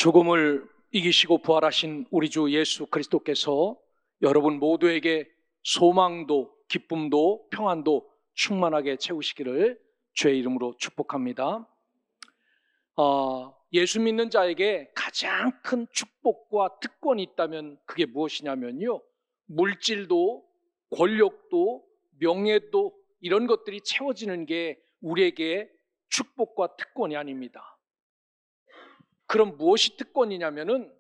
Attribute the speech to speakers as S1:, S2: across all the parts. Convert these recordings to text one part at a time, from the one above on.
S1: 죽음을 이기시고 부활하신 우리 주 예수 그리스도께서 여러분 모두에게 소망도 기쁨도 평안도 충만하게 채우시기를 주의 이름으로 축복합니다. 예수 믿는 자에게 가장 큰 축복과 특권이 있다면 그게 무엇이냐면요, 물질도 권력도 명예도 이런 것들이 채워지는 게 우리에게 축복과 특권이 아닙니다. 그럼 무엇이 특권이냐면은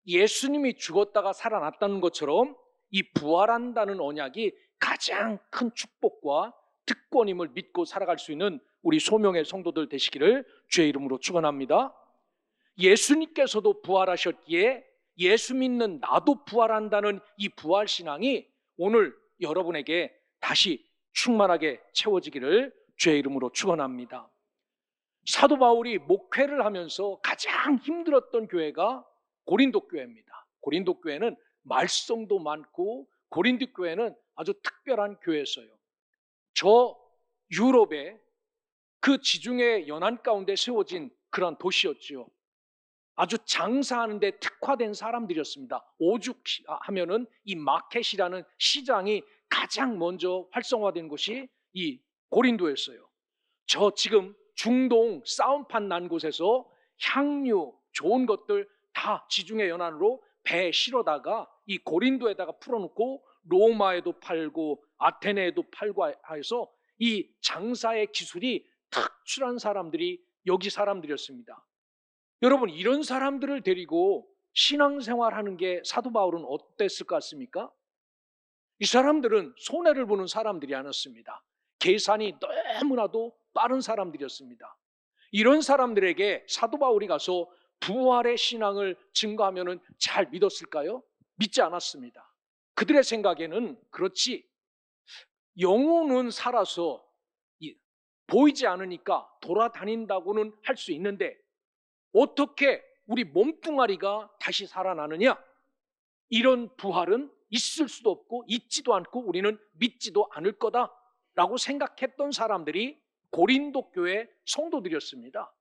S1: 예수님이 죽었다가 살아났다는 것처럼 이 부활한다는 언약이 가장 큰 축복과 특권임을 믿고 살아갈 수 있는 우리 소명의 성도들 되시기를 주의 이름으로 축원합니다. 예수님께서도 부활하셨기에 예수 믿는 나도 부활한다는 이 부활신앙이 오늘 여러분에게 다시 충만하게 채워지기를 주의 이름으로 축원합니다. 사도 바울이 목회를 하면서 가장 힘들었던 교회가 고린도 교회입니다. 고린도 교회는 말썽도 많고 고린도 교회는 아주 특별한 교회였어요. 저 유럽의 그 지중해 연안 가운데 세워진 그런 도시였지요. 아주 장사하는 데 특화된 사람들이었습니다. 오죽하면은 이 마켓이라는 시장이 가장 먼저 활성화된 곳이 이 고린도였어요. 저 지금 중동 싸움판 난 곳에서 향유 좋은 것들 다 지중해 연안으로 배에 실어다가 이 고린도에다가 풀어놓고 로마에도 팔고 아테네에도 팔고 해서 이 장사의 기술이 특출한 사람들이 여기 사람들이었습니다. 여러분, 이런 사람들을 데리고 신앙생활하는 게 사도 바울은 어땠을 것 같습니까? 이 사람들은 손해를 보는 사람들이 아니었습니다. 계산이 너무나도 빠른 사람들이었습니다. 이런 사람들에게 사도 바울이 가서 부활의 신앙을 증거하면 잘 믿었을까요? 믿지 않았습니다. 그들의 생각에는 그렇지, 영혼은 살아서 보이지 않으니까 돌아다닌다고는 할 수 있는데 어떻게 우리 몸뚱아리가 다시 살아나느냐? 이런 부활은 있을 수도 없고 있지도 않고 우리는 믿지도 않을 거다라고 생각했던 사람들이 고린도 교회 성도들이었습니다.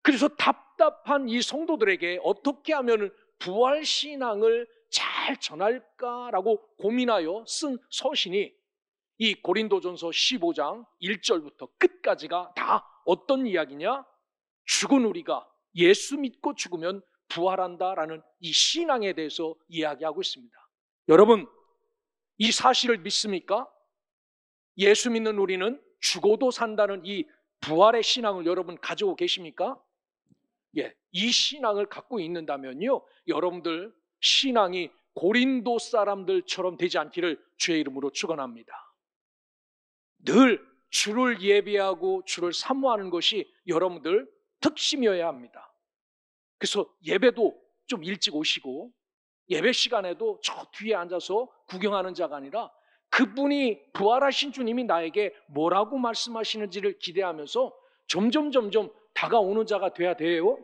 S1: 그래서 답답한 이 성도들에게 어떻게 하면 부활신앙을 잘 전할까라고 고민하여 쓴 서신이 이 고린도전서 15장 1절부터 끝까지가 다 어떤 이야기냐? 죽은 우리가 예수 믿고 죽으면 부활한다라는 이 신앙에 대해서 이야기하고 있습니다. 여러분, 이 사실을 믿습니까? 예수 믿는 우리는 죽어도 산다는 이 부활의 신앙을 여러분 가지고 계십니까? 예, 이 신앙을 갖고 있는다면요, 여러분들 신앙이 고린도 사람들처럼 되지 않기를 주의 이름으로 축원합니다. 늘 주를 예배하고 주를 사모하는 것이 여러분들 특심이어야 합니다. 그래서 예배도 좀 일찍 오시고 예배 시간에도 저 뒤에 앉아서 구경하는 자가 아니라 그분이 부활하신 주님이 나에게 뭐라고 말씀하시는지를 기대하면서 점점 다가오는 자가 돼야 돼요.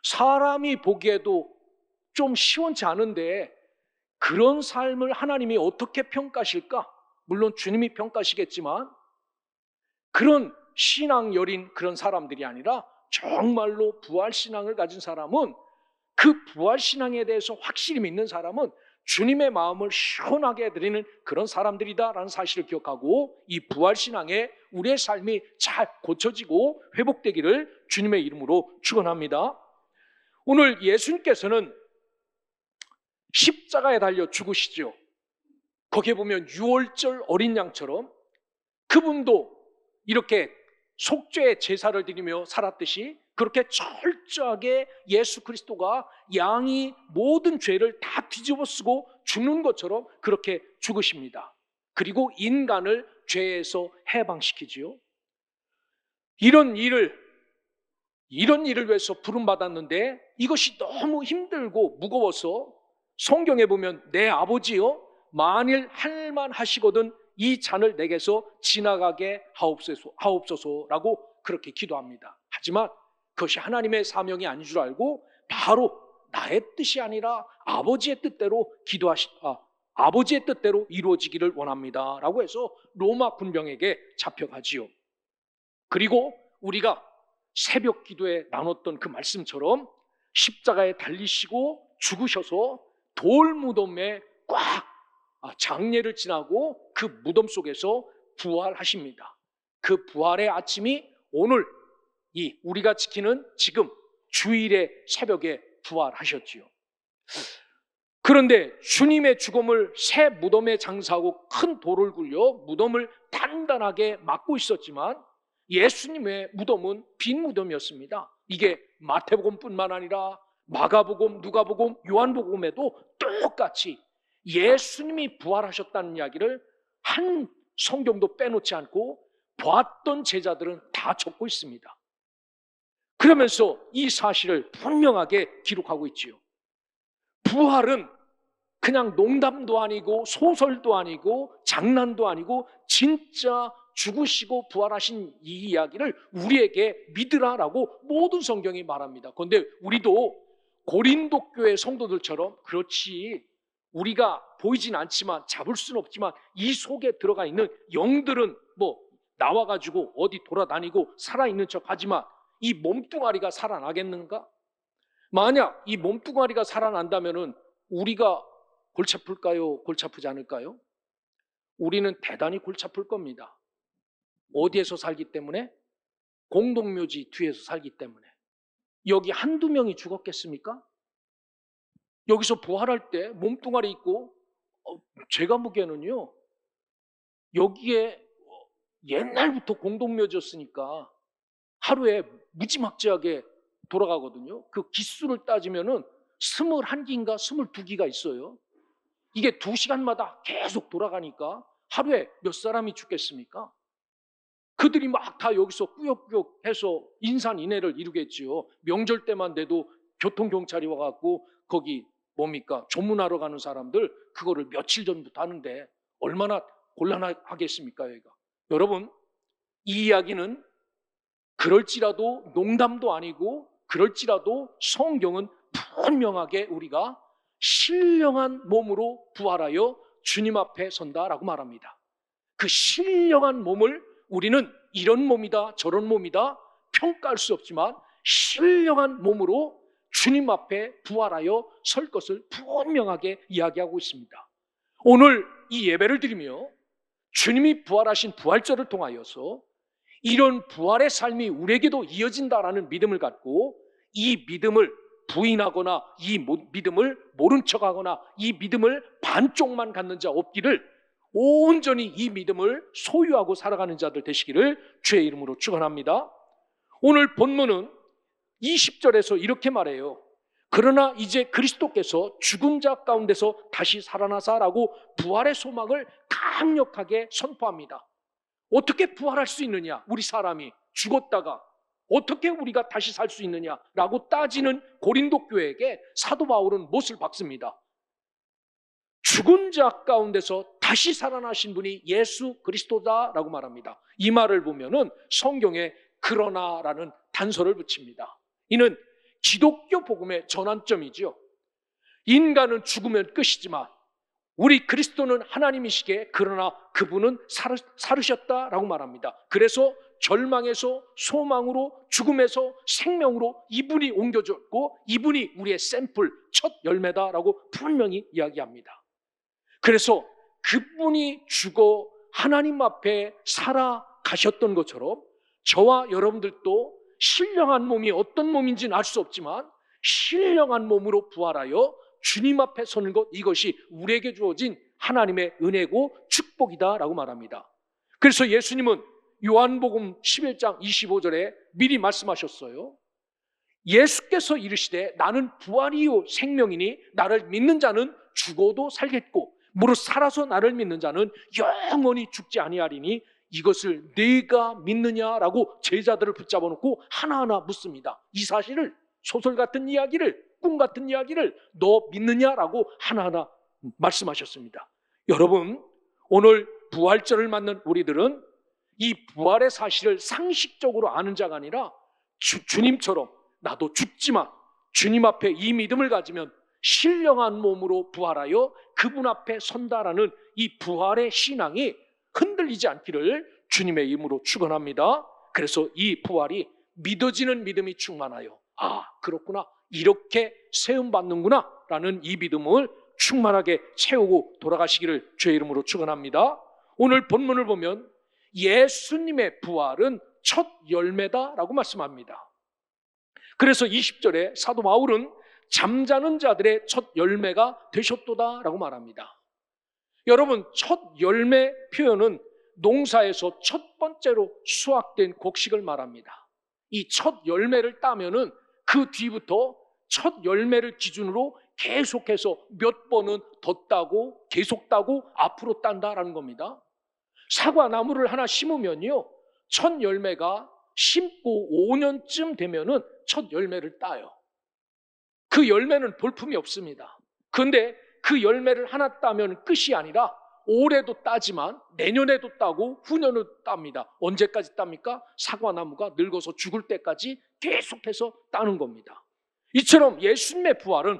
S1: 사람이 보기에도 좀 시원치 않은데 그런 삶을 하나님이 어떻게 평가하실까? 물론 주님이 평가하시겠지만 그런 신앙 여린 그런 사람들이 아니라 정말로 부활신앙을 가진 사람은, 그 부활신앙에 대해서 확실히 믿는 사람은 주님의 마음을 시원하게 해드리는 그런 사람들이다라는 사실을 기억하고 이 부활신앙에 우리의 삶이 잘 고쳐지고 회복되기를 주님의 이름으로 축원합니다. 오늘 예수님께서는 십자가에 달려 죽으시죠. 거기에 보면 유월절 어린 양처럼 그분도 이렇게 속죄의 제사를 드리며 살았듯이 그렇게 철저하게 예수 그리스도가 양이 모든 죄를 다 뒤집어쓰고 죽는 것처럼 그렇게 죽으십니다. 그리고 인간을 죄에서 해방시키지요. 이런 일을 위해서 부름받았는데 이것이 너무 힘들고 무거워서 성경에 보면 내 아버지여 만일 할만 하시거든 이 잔을 내게서 지나가게 하옵소서라고 그렇게 기도합니다. 하지만 그것이 하나님의 사명이 아닌 줄 알고 바로 나의 뜻이 아니라 아버지의 뜻대로 아버지의 뜻대로 이루어지기를 원합니다라고 해서 로마 군병에게 잡혀가지요. 그리고 우리가 새벽 기도에 나눴던 그 말씀처럼 십자가에 달리시고 죽으셔서 돌무덤에 꽉 장례를 지나고 그 무덤 속에서 부활하십니다. 그 부활의 아침이 오늘 이 우리가 지키는 지금 주일의 새벽에 부활하셨지요. 그런데 주님의 죽음을 새 무덤에 장사하고 큰 돌을 굴려 무덤을 단단하게 막고 있었지만 예수님의 무덤은 빈 무덤이었습니다. 이게 마태복음뿐만 아니라 마가복음, 누가복음, 요한복음에도 똑같이 예수님이 부활하셨다는 이야기를 한 성경도 빼놓지 않고 봤던 제자들은 다 적고 있습니다. 그러면서 이 사실을 분명하게 기록하고 있지요. 부활은 그냥 농담도 아니고 소설도 아니고 장난도 아니고 진짜 죽으시고 부활하신 이 이야기를 우리에게 믿으라라고 모든 성경이 말합니다. 그런데 우리도 고린도 교회 성도들처럼 그렇지 우리가 보이진 않지만 잡을 수는 없지만 이 속에 들어가 있는 영들은 뭐 나와가지고 어디 돌아다니고 살아있는 척 하지만 이 몸뚱아리가 살아나겠는가? 만약 이 몸뚱아리가 살아난다면은 우리가 골치 아플까요? 골치 아프지 않을까요? 우리는 대단히 골치 아플 겁니다. 어디에서 살기 때문에? 공동묘지 뒤에서 살기 때문에. 여기 한두 명이 죽었겠습니까? 여기서 부활할 때 몸뚱아리 있고 제가 보기에는요 여기에 옛날부터 공동묘지였으니까 하루에 무지막지하게 돌아가거든요. 그 기수를 따지면은 21기인가 22기가 있어요. 이게 2시간마다 계속 돌아가니까 하루에 몇 사람이 죽겠습니까? 그들이 막 다 여기서 꾸역꾸역 해서 인산인해를 이루겠지요. 명절 때만 돼도 교통경찰이 와갖고 거기 뭡니까? 조문하러 가는 사람들 그거를 며칠 전부터 하는데 얼마나 곤란하겠습니까? 여기가. 여러분 이 이야기는 그럴지라도 농담도 아니고 그럴지라도 성경은 분명하게 우리가 신령한 몸으로 부활하여 주님 앞에 선다라고 말합니다. 그 신령한 몸을 우리는 이런 몸이다 저런 몸이다 평가할 수 없지만 신령한 몸으로 주님 앞에 부활하여 설 것을 분명하게 이야기하고 있습니다. 오늘 이 예배를 드리며 주님이 부활하신 부활절을 통하여서 이런 부활의 삶이 우리에게도 이어진다라는 믿음을 갖고 이 믿음을 부인하거나 이 믿음을 모른 척하거나 이 믿음을 반쪽만 갖는 자 없기를 온전히 이 믿음을 소유하고 살아가는 자들 되시기를 주의 이름으로 축원합니다. 오늘 본문은 20절에서 이렇게 말해요. 그러나 이제 그리스도께서 죽은 자 가운데서 다시 살아나사라고 부활의 소망을 강력하게 선포합니다. 어떻게 부활할 수 있느냐? 우리 사람이 죽었다가 어떻게 우리가 다시 살 수 있느냐라고 따지는 고린도 교회에게 사도 바울은 못을 박습니다. 죽은 자 가운데서 다시 살아나신 분이 예수 그리스도다라고 말합니다. 이 말을 보면은 성경에 그러나라는 단서를 붙입니다. 이는 기독교 복음의 전환점이죠. 인간은 죽으면 끝이지만 우리 그리스도는 하나님이시기에 그러나 그분은 살으셨다라고 말합니다. 그래서 절망에서 소망으로 죽음에서 생명으로 이분이 옮겨졌고 이분이 우리의 샘플 첫 열매다라고 분명히 이야기합니다. 그래서 그분이 죽어 하나님 앞에 살아가셨던 것처럼 저와 여러분들도 신령한 몸이 어떤 몸인지는 알 수 없지만 신령한 몸으로 부활하여 주님 앞에 서는 것, 이것이 우리에게 주어진 하나님의 은혜고 축복이다라고 말합니다. 그래서 예수님은 요한복음 11장 25절에 미리 말씀하셨어요. 예수께서 이르시되 나는 부활이요 생명이니 나를 믿는 자는 죽어도 살겠고 무릇 살아서 나를 믿는 자는 영원히 죽지 아니하리니 이것을 네가 믿느냐라고 제자들을 붙잡아 놓고 하나하나 묻습니다. 이 사실을, 소설 같은 이야기를, 꿈 같은 이야기를 너 믿느냐라고 하나하나 말씀하셨습니다. 여러분, 오늘 부활절을 맞는 우리들은 이 부활의 사실을 상식적으로 아는 자가 아니라 주님처럼 나도 죽지만 주님 앞에 이 믿음을 가지면 신령한 몸으로 부활하여 그분 앞에 선다라는 이 부활의 신앙이 흔들리지 않기를 주님의 이름으로 축원합니다. 그래서 이 부활이 믿어지는 믿음이 충만하여 그렇구나, 이렇게 세움받는구나 라는 이 믿음을 충만하게 채우고 돌아가시기를 주의 이름으로 축원합니다. 오늘 본문을 보면 예수님의 부활은 첫 열매다라고 말씀합니다. 그래서 20절에 사도 바울은 잠자는 자들의 첫 열매가 되셨도다라고 말합니다. 여러분, 첫 열매 표현은 농사에서 첫 번째로 수확된 곡식을 말합니다. 이 첫 열매를 따면은 그 뒤부터 첫 열매를 기준으로 계속해서 몇 번은 더 따고 계속 따고 앞으로 딴다라는 겁니다. 사과 나무를 하나 심으면요, 첫 열매가 심고 5년쯤 되면은 첫 열매를 따요. 그 열매는 볼품이 없습니다. 그런데 그 열매를 하나 따면 끝이 아니라 올해도 따지만 내년에도 따고 후년에도 땁니다. 언제까지 땁니까? 사과나무가 늙어서 죽을 때까지 계속해서 따는 겁니다. 이처럼 예수님의 부활은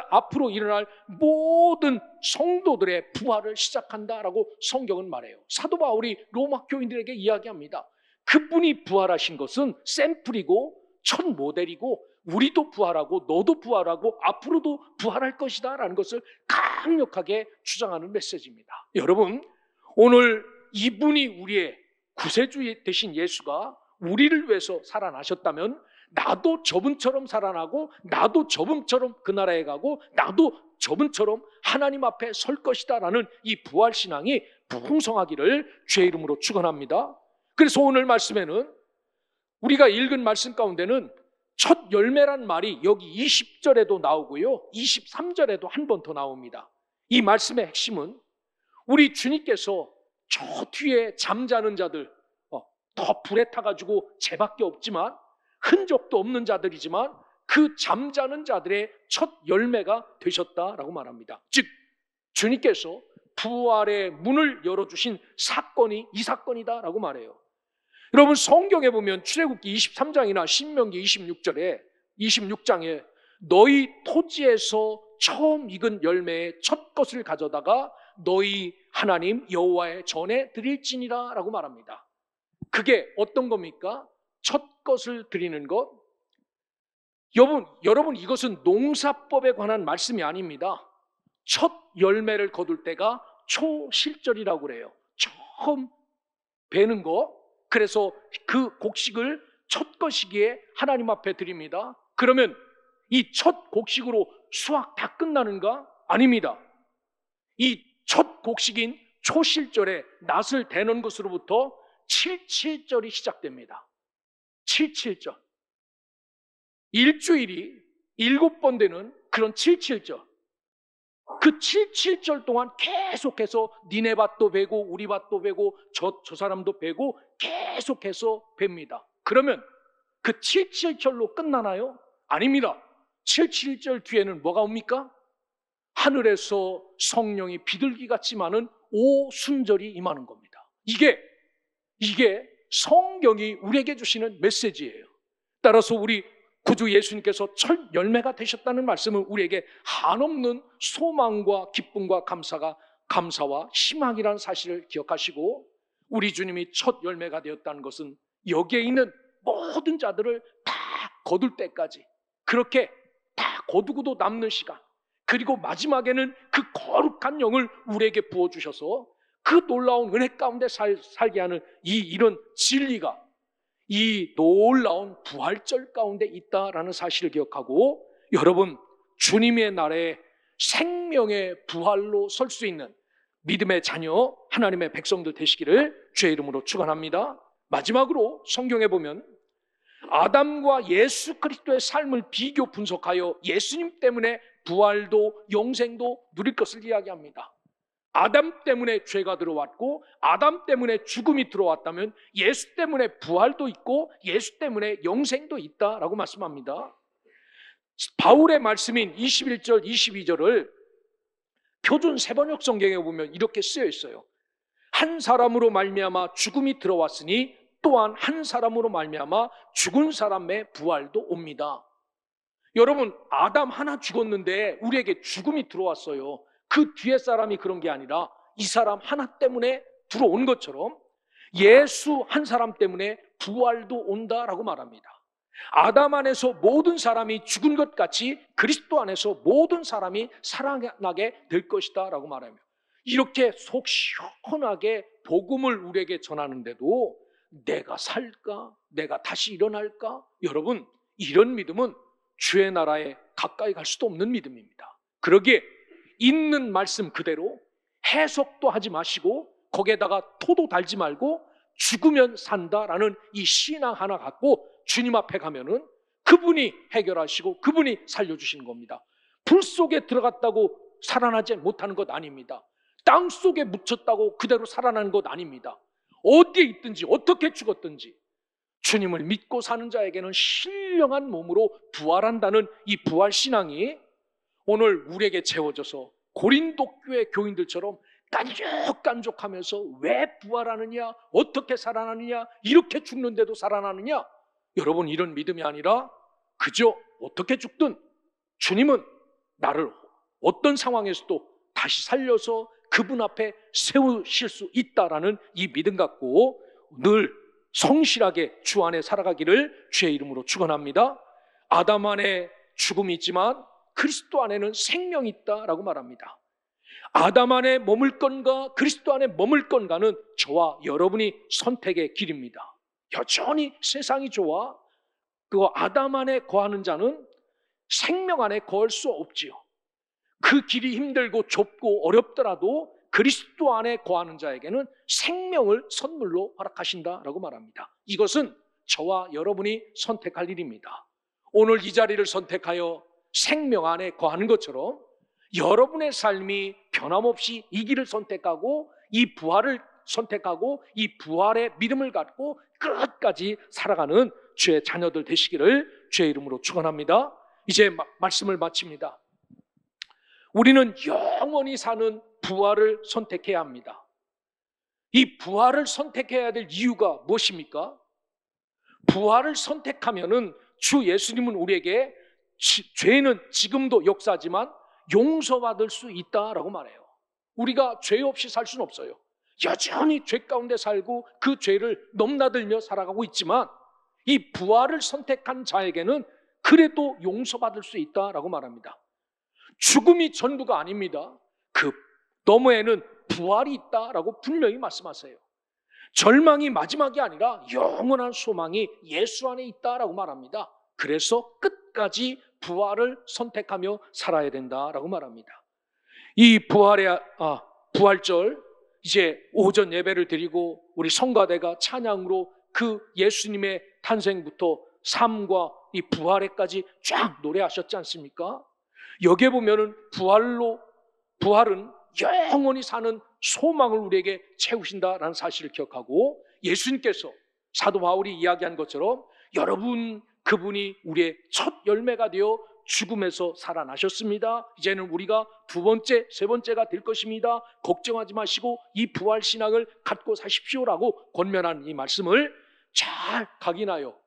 S1: 앞으로 일어날 모든 성도들의 부활을 시작한다라고 성경은 말해요. 사도 바울이 로마 교인들에게 이야기합니다. 그분이 부활하신 것은 샘플이고 첫 모델이고 우리도 부활하고 너도 부활하고 앞으로도 부활할 것이다 라는 것을 강력하게 주장하는 메시지입니다. 여러분, 오늘 이분이 우리의 구세주 되신 예수가 우리를 위해서 살아나셨다면 나도 저분처럼 살아나고 나도 저분처럼 그 나라에 가고 나도 저분처럼 하나님 앞에 설 것이다 라는 이 부활신앙이 풍성하기를 주의 이름으로 축원합니다. 그래서 오늘 말씀에는 우리가 읽은 말씀 가운데는 첫 열매란 말이 여기 20절에도 나오고요, 23절에도 한 번 더 나옵니다. 이 말씀의 핵심은 우리 주님께서 저 뒤에 잠자는 자들, 더 불에 타가지고 죄밖에 없지만 흔적도 없는 자들이지만 그 잠자는 자들의 첫 열매가 되셨다라고 말합니다. 즉 주님께서 부활의 문을 열어주신 사건이 이 사건이다라고 말해요. 여러분, 성경에 보면 출애굽기 23장이나 신명기 26장에 너희 토지에서 처음 익은 열매의 첫 것을 가져다가 너희 하나님 여호와의 전에 드릴지니라 라고 말합니다. 그게 어떤 겁니까? 첫 것을 드리는 것. 여러분, 이것은 농사법에 관한 말씀이 아닙니다. 첫 열매를 거둘 때가 초실절이라고 그래요. 처음 베는 거. 그래서 그 곡식을 첫 것이기에 하나님 앞에 드립니다. 그러면 이 첫 곡식으로 수확 다 끝나는가? 아닙니다. 이 첫 곡식인 초실절에 낫을 대는 것으로부터 77절이 시작됩니다. 77절. 일주일이 7번 되는 그런 77절. 그 77절 동안 계속해서 니네 밭도 베고 우리 밭도 베고 저 사람도 베고 계속해서 뵭니다. 그러면 그 77절로 끝나나요? 아닙니다. 77절 뒤에는 뭐가 옵니까? 하늘에서 성령이 비둘기 같지만은 오순절이 임하는 겁니다. 이게 성경이 우리에게 주시는 메시지예요. 따라서 우리 구주 예수님께서 첫 열매가 되셨다는 말씀은 우리에게 한없는 소망과 기쁨과 감사와 희망이라는 사실을 기억하시고, 우리 주님이 첫 열매가 되었다는 것은 여기에 있는 모든 자들을 다 거둘 때까지, 그렇게 다 거두고도 남는 시간, 그리고 마지막에는 그 거룩한 영을 우리에게 부어주셔서 그 놀라운 은혜 가운데 살게 하는 이런 진리가 이 놀라운 부활절 가운데 있다라는 사실을 기억하고, 여러분, 주님의 날에 생명의 부활로 설 수 있는 믿음의 자녀, 하나님의 백성들 되시기를 주의 이름으로 축원합니다. 마지막으로 성경에 보면 아담과 예수 그리스도의 삶을 비교 분석하여 예수님 때문에 부활도 영생도 누릴 것을 이야기합니다. 아담 때문에 죄가 들어왔고 아담 때문에 죽음이 들어왔다면 예수 때문에 부활도 있고 예수 때문에 영생도 있다라고 말씀합니다. 바울의 말씀인 21절, 22절을 표준 세번역 성경에 보면 이렇게 쓰여 있어요. 한 사람으로 말미암아 죽음이 들어왔으니 또한 한 사람으로 말미암아 죽은 사람의 부활도 옵니다. 여러분, 아담 하나 죽었는데 우리에게 죽음이 들어왔어요. 그 뒤에 사람이 그런 게 아니라 이 사람 하나 때문에 들어온 것처럼 예수 한 사람 때문에 부활도 온다라고 말합니다. 아담 안에서 모든 사람이 죽은 것 같이 그리스도 안에서 모든 사람이 살아나게 될 것이다 라고 말하며, 이렇게 속 시원하게 복음을 우리에게 전하는데도 내가 살까? 내가 다시 일어날까? 여러분, 이런 믿음은 주의 나라에 가까이 갈 수도 없는 믿음입니다. 그러기에 있는 말씀 그대로 해석도 하지 마시고 거기에다가 토도 달지 말고 죽으면 산다라는 이 신앙 하나 갖고 주님 앞에 가면은 그분이 해결하시고 그분이 살려주시는 겁니다. 불 속에 들어갔다고 살아나지 못하는 것 아닙니다. 땅 속에 묻혔다고 그대로 살아나는 것 아닙니다. 어디에 있든지 어떻게 죽었든지 주님을 믿고 사는 자에게는 신령한 몸으로 부활한다는 이 부활신앙이 오늘 우리에게 채워져서 고린도 교회 교인들처럼 깐족깐족하면서 왜 부활하느냐, 어떻게 살아나느냐, 이렇게 죽는데도 살아나느냐, 여러분, 이런 믿음이 아니라 그저 어떻게 죽든 주님은 나를 어떤 상황에서도 다시 살려서 그분 앞에 세우실 수 있다라는 이 믿음 갖고 늘 성실하게 주 안에 살아가기를 주의 이름으로 축원합니다. 아담 안에 죽음이 있지만 그리스도 안에는 생명이 있다라고 말합니다. 아담 안에 머물 건가 그리스도 안에 머물 건가는 저와 여러분이 선택의 길입니다. 여전히 세상이 좋아 그 아담 안에 거하는 자는 생명 안에 거할 수 없지요. 그 길이 힘들고 좁고 어렵더라도 그리스도 안에 거하는 자에게는 생명을 선물로 허락하신다라고 말합니다. 이것은 저와 여러분이 선택할 일입니다. 오늘 이 자리를 선택하여 생명 안에 거하는 것처럼 여러분의 삶이 변함없이 이 길을 선택하고 이 부활을 선택하고 이 부활의 믿음을 갖고 끝까지 살아가는 주의 자녀들 되시기를 주의 이름으로 축원합니다. 이제 말씀을 마칩니다. 우리는 영원히 사는 부활을 선택해야 합니다. 이 부활을 선택해야 될 이유가 무엇입니까? 부활을 선택하면은 주 예수님은 우리에게 죄는 지금도 역사지만 용서받을 수 있다라고 말해요. 우리가 죄 없이 살 수는 없어요. 여전히 죄 가운데 살고 그 죄를 넘나들며 살아가고 있지만 이 부활을 선택한 자에게는 그래도 용서받을 수 있다라고 말합니다. 죽음이 전부가 아닙니다. 그 너머에는 부활이 있다라고 분명히 말씀하세요. 절망이 마지막이 아니라 영원한 소망이 예수 안에 있다라고 말합니다. 그래서 끝까지 부활을 선택하며 살아야 된다라고 말합니다. 이 부활절 이제 오전 예배를 드리고 우리 성가대가 찬양으로 그 예수님의 탄생부터 삶과 이 부활에까지 쫙 노래하셨지 않습니까? 여기에 보면은 부활은 영원히 사는 소망을 우리에게 채우신다라는 사실을 기억하고 예수님께서 사도 바울이 이야기한 것처럼 여러분 그분이 우리의 첫 열매가 되어 죽음에서 살아나셨습니다. 이제는 우리가 두 번째, 세 번째가 될 것입니다. 걱정하지 마시고 이 부활 신앙을 갖고 사십시오라고 권면한 이 말씀을 잘 각인하여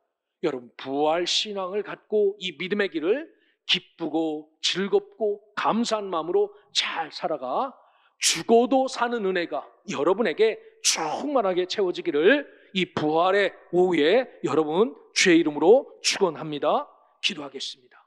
S1: 여러분 부활 신앙을 갖고 이 믿음의 길을 기쁘고 즐겁고 감사한 마음으로 잘 살아가 죽어도 사는 은혜가 여러분에게 충만하게 채워지기를 이 부활의 오후에 여러분 주의 이름으로 축원합니다. 기도하겠습니다.